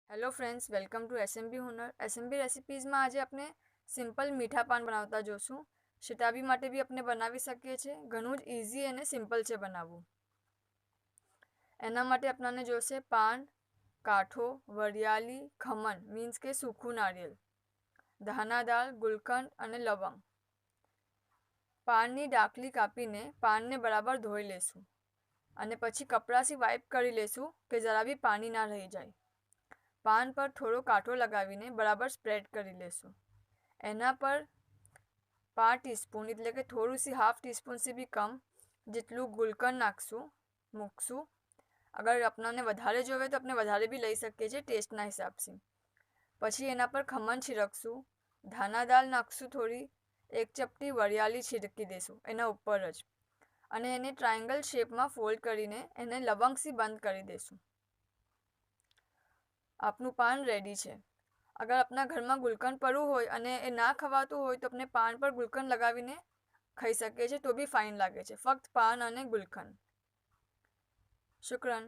Hello friends, welcome to SMB Hunar. SMB રેસિપીઝમાં આજે આપણે સિમ્પલ મીઠા પાન બનાવતા જોશું. શતાબી માટે બી આપણે બનાવી શકીએ છીએ. ઘણું જ ઇઝી અને સિમ્પલ છે બનાવવું. એના માટે આપણને જોશે પાન, કાઠો, વરિયાળી, ખમણ મીન્સ કે સૂકું નારિયેળ, ધાનાદાળ, ગુલકંદ અને લવંગ. પાનની ડાકલી કાપીને પાનને બરાબર ધોઈ લેશું અને પછી કપડાથી વાઇપ કરી લેશું કે જરા બી પાણી ના રહી જાય. પાન પર થોડો કાંઠો લગાવીને બરાબર સ્પ્રેડ કરી લેશું. એના પર 5 ટીસ્પૂન એટલે કે થોડું સી હાફ ટીસ્પૂનથી બી કમ જેટલું ગુલકંદ મૂકશું. અગર આપણને વધારે જોવે તો આપણે વધારે બી લઈ શકીએ છીએ ટેસ્ટના હિસાબથી. પછી એના પર ખમણ છિડકશું, ધાનાદાળ નાખશું, થોડી 1 ચપટી વરિયાળી છિડકી દઈશું એના ઉપર જ, અને એને ટ્રાયંગલ શેપમાં ફોલ્ડ કરીને એને લવંગથી બંધ કરી દઈશું. આપનું પાન રેડી છે. અગર આપણા ઘરમાં ગુલકંદ પડવું હોય અને એ ના ખવાતું હોય તો આપણે પાન પર ગુલકંદ લગાવીને ખાઈ શકીએ છીએ, તો બી ફાઇન લાગે છે. ફક્ત પાન અને ગુલકંદ. શુક્રન.